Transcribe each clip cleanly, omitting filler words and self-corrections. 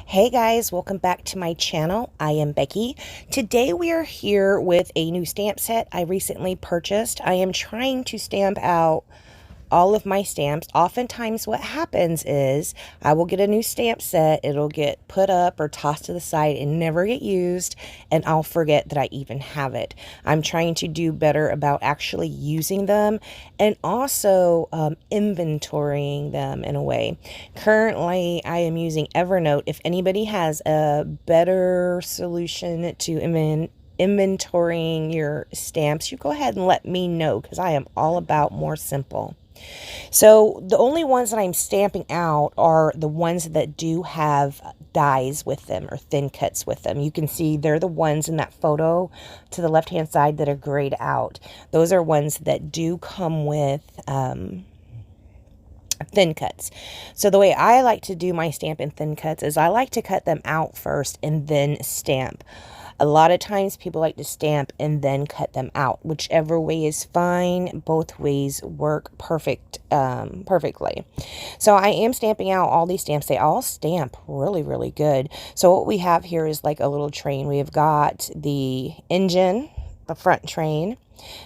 Hey guys, welcome back to my channel. I am Becky. Today we are here with a new stamp set I recently purchased. I am trying to stamp out all of my stamps. Oftentimes what happens is I will get a new stamp set, it'll get put up or tossed to the side and never get used, and I'll forget that I even have it. I'm trying to do better about actually using them and also inventorying them in a way. Currently I am using Evernote. If anybody has a better solution to inventorying your stamps, you go ahead and let me know, because I am all about more simple. So the only ones that I'm stamping out are the ones that do have dies with them or thin cuts with them. You can see they're the ones in that photo to the left hand side that are grayed out. Those are ones that do come with thin cuts. So the way I like to do my stamp in thin cuts is I like to cut them out first and then stamp. A lot of times people like to stamp and then cut them out. Whichever way is fine. Both ways work perfectly. So I am stamping out all these stamps. They all stamp really, really good. So what we have here is like a little train. We have got the engine, the front train.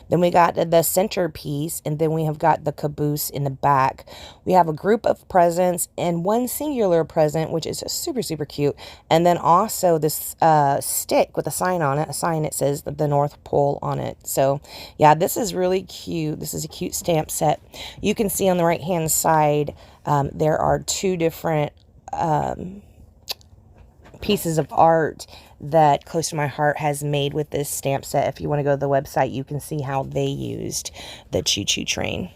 Then we got the centerpiece, and then we have got the caboose in the back. We have a group of presents and one singular present, which is super, super cute. And then also this stick with a sign on it, a sign that says the North Pole on it. So yeah, this is really cute. This is a cute stamp set. You can see on the right hand side, there are two different pieces of art that Close to My Heart has made with this stamp set. If you want to go to the website, you can see how they used the choo-choo train.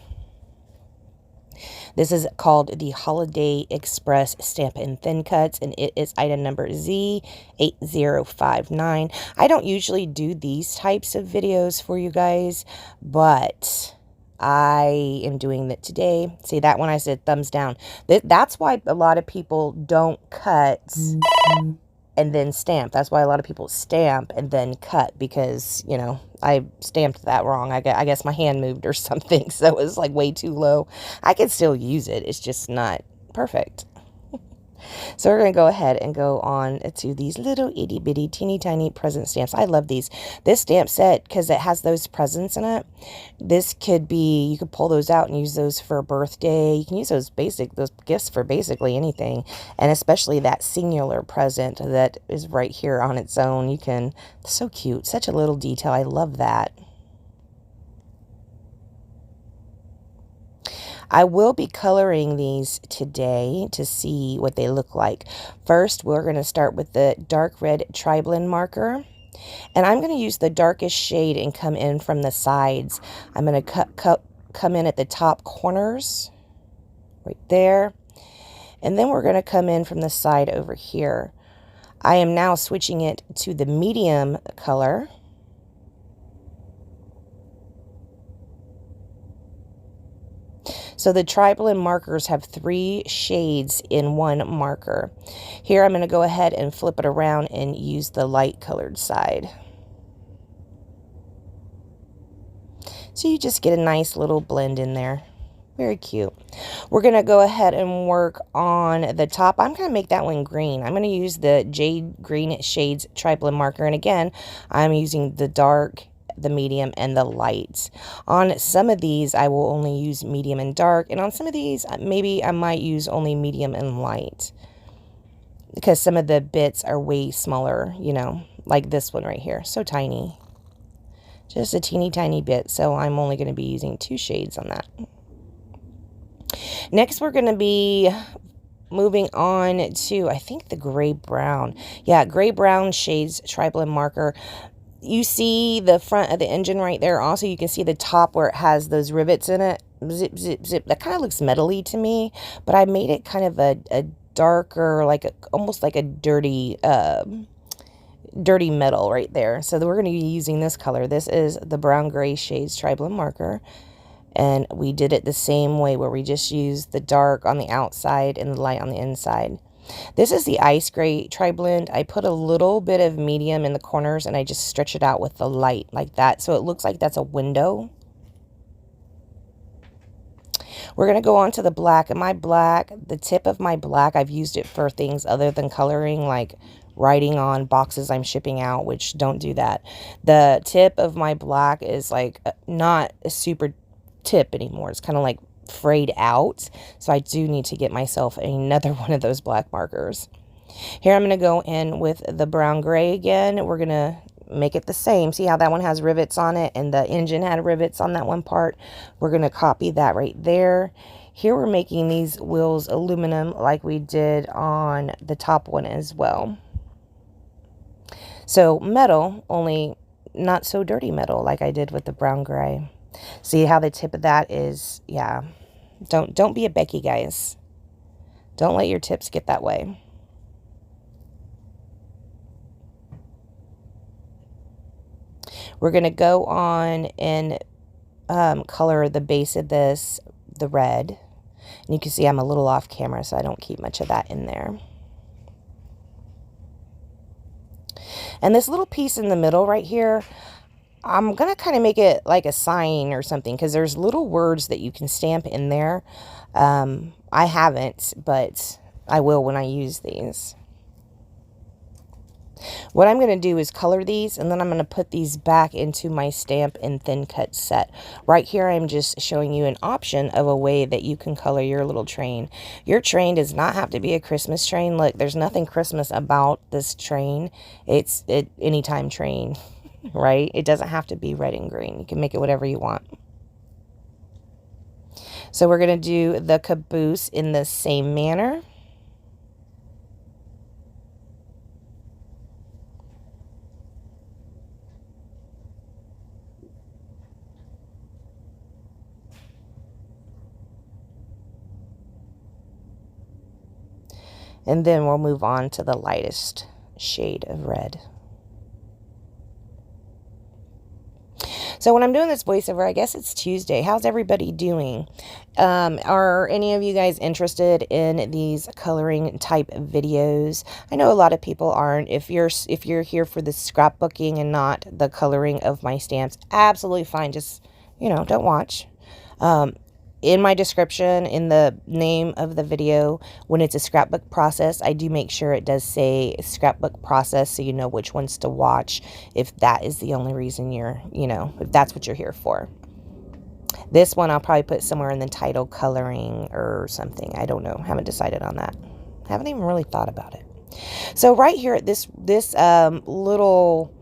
This is called the Holiday Express Stamp in Thin Cuts, and it is item number Z8059. I don't usually do these types of videos for you guys, but I am doing that today. See, that one I said thumbs down. That's why a lot of people don't cut and then stamp. That's why a lot of people stamp and then cut, because, you know, I stamped that wrong. I guess my hand moved or something, so it was like way too low. I can still use it. It's just not perfect. So we're going to go ahead and go on to these little itty bitty teeny tiny present stamps. I love these. This stamp set, because it has those presents in it, this could be, you could pull those out and use those for a birthday. You can use those gifts for basically anything, and especially that singular present that is right here on its own. You can, so cute, such a little detail. I love that. I will be coloring these today to see what they look like. First, we're going to start with the dark red TriBlend marker. And I'm going to use the darkest shade and come in from the sides. I'm going to come in at the top corners, right there. And then we're going to come in from the side over here. I am now switching it to the medium color. So the TriBlend markers have 3 shades in one marker. Here I'm going to go ahead and flip it around and use the light colored side. So you just get a nice little blend in there. Very cute. We're going to go ahead and work on the top. I'm going to make that one green. I'm going to use the Jade Green Shades TriBlend marker. And again, I'm using the dark, the medium, and the lights. On some of these I will only use medium and dark, and on some of these maybe I might use only medium and light, because some of the bits are way smaller, you know, like this one right here, so tiny, just a teeny tiny bit, so I'm only going to be using 2 shades on that. Next we're going to be moving on to, I think, the gray brown. Yeah, gray brown shades TriBlend marker. You see the front of the engine right there. Also, you can see the top where it has those rivets in it. Zip, zip, zip. That kind of looks metally to me, but I made it kind of a darker, like almost like a dirty metal right there. So we're going to be using this color. This is the brown gray shades TriBlend marker. And we did it the same way, where we just used the dark on the outside and the light on the inside. This is the ice gray TriBlend. I put a little bit of medium in the corners and I just stretch it out with the light like that, so it looks like that's a window. We're going to go on to the black. And my black, the tip of my black, I've used it for things other than coloring, like writing on boxes I'm shipping out, which don't do that. The tip of my black is like not a super tip anymore. It's kind of like frayed out. So I do need to get myself another one of those black markers. Here I'm going to go in with the brown gray again. We're going to make it the same. See how that one has rivets on it and the engine had rivets on that one part? We're going to copy that right there. Here we're making these wheels aluminum like we did on the top one as well. So metal, only not so dirty metal like I did with the brown gray. See how the tip of that is, yeah. Don't be a Becky, guys. Don't let your tips get that way. We're going to go on and color the base of this, the red. And you can see I'm a little off camera, so I don't keep much of that in there. And this little piece in the middle right here, I'm going to kind of make it like a sign or something, because there's little words that you can stamp in there. I haven't, but I will when I use these. What I'm going to do is color these, and then I'm going to put these back into my stamp and thin cut set. Right here, I'm just showing you an option of a way that you can color your little train. Your train does not have to be a Christmas train. Look, there's nothing Christmas about this train. It's an anytime train, right? It doesn't have to be red and green. You can make it whatever you want. So we're going to do the caboose in the same manner. And then we'll move on to the lightest shade of red. So when I'm doing this voiceover, I guess it's Tuesday. How's everybody doing? Are any of you guys interested in these coloring type videos? I know a lot of people aren't. If you're here for the scrapbooking and not the coloring of my stamps, absolutely fine. Just, you know, don't watch. In my description, in the name of the video, when it's a scrapbook process, I do make sure it does say scrapbook process, so you know which ones to watch if that is the only reason you're, you know, if that's what you're here for. This one I'll probably put somewhere in the title, coloring or something. I don't know. Haven't decided on that. Haven't even really thought about it. So right here at this little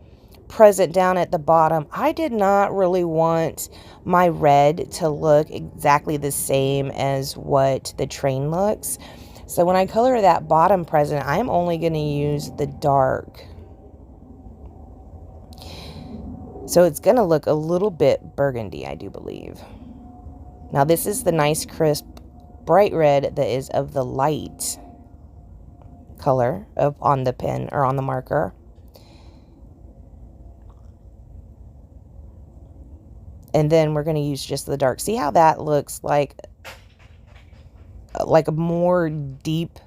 present down at the bottom, I did not really want my red to look exactly the same as what the train looks. So when I color that bottom present, I'm only going to use the dark. So it's going to look a little bit burgundy, I do believe. Now this is the nice crisp bright red that is of the light color on the pen or on the marker. And then we're going to use just the dark. See how that looks like a more deep,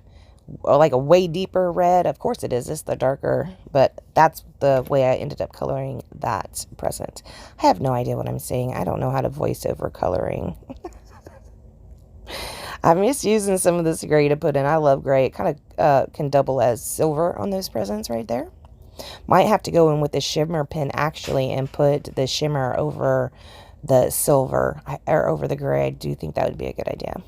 like a way deeper red? Of course it is. It's the darker, but that's the way I ended up coloring that present. I have no idea what I'm saying. I don't know how to voice over coloring. I'm just using some of this gray to put in. I love gray. It kind of can double as silver on those presents right there. Might have to go in with the shimmer pen actually and put the shimmer over the silver or over the gray. I do think that would be a good idea.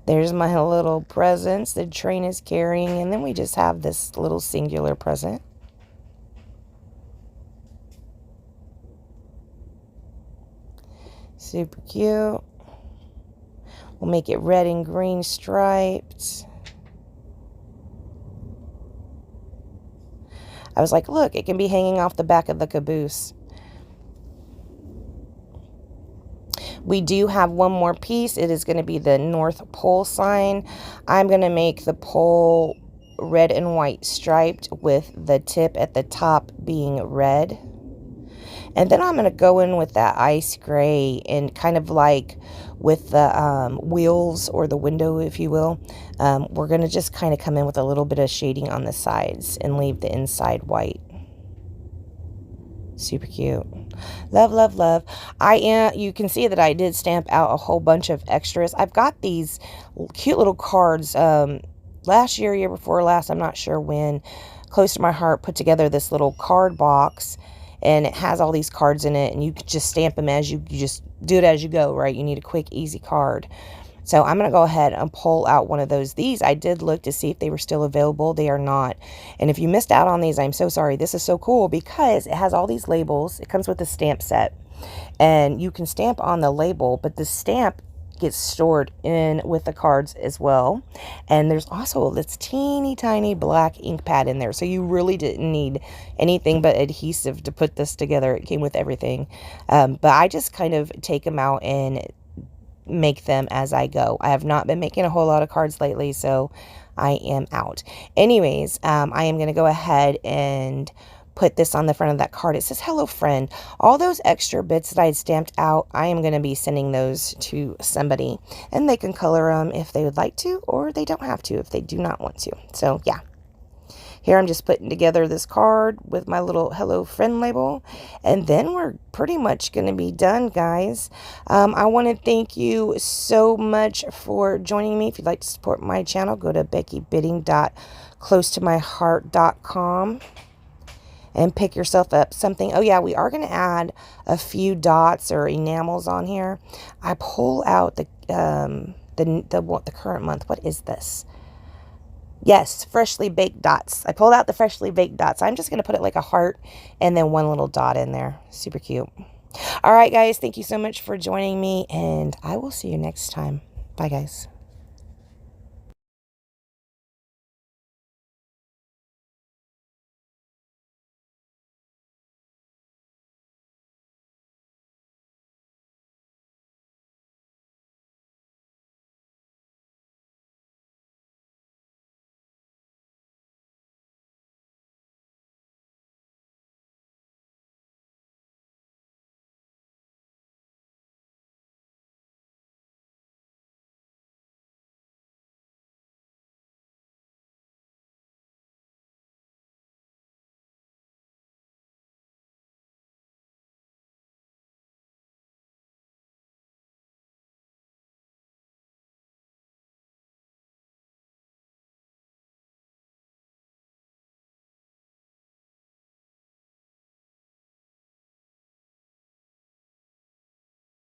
There's my little presents the train is carrying, and then we just have this little singular present. Super cute. We'll make it red and green striped. I was like, look, it can be hanging off the back of the caboose. We do have one more piece. It is going to be the North Pole sign. I'm going to make the pole red and white striped with the tip at the top being red. And then I'm going to go in with that ice gray and kind of like with the wheels or the window, if you will. We're going to just kind of come in with a little bit of shading on the sides and leave the inside white. Super cute. Love, love, love. You can see that I did stamp out a whole bunch of extras. I've got these cute little cards, last year before last, I'm not sure when, close to my heart, put together this little card box, and it has all these cards in it, and you can just stamp them as you just do it as you go, right? You need a quick, easy card. So I'm going to go ahead and pull out one of those. These, I did look to see if they were still available. They are not. And if you missed out on these, I'm so sorry. This is so cool because it has all these labels. It comes with a stamp set. And you can stamp on the label, but the stamp gets stored in with the cards as well. And there's also this teeny tiny black ink pad in there. So you really didn't need anything but adhesive to put this together. It came with everything. But I just kind of take them out and make them as I go. I have not been making a whole lot of cards lately, so I am out. Anyways, I am going to go ahead and put this on the front of that card. It says, hello friend. All those extra bits that I had stamped out, I am going to be sending those to somebody, and they can color them if they would like to, or they don't have to if they do not want to. So yeah. Here I'm just putting together this card with my little hello friend label. And then we're pretty much going to be done, guys. I want to thank you so much for joining me. If you'd like to support my channel, go to beckybidding.closetomyheart.com and pick yourself up something. Oh yeah, we are going to add a few dots or enamels on here. I pull out the current month. What is this? Yes, freshly baked dots. I pulled out the freshly baked dots. I'm just going to put it like a heart and then one little dot in there. Super cute. All right, guys. Thank you so much for joining me, and I will see you next time. Bye, guys.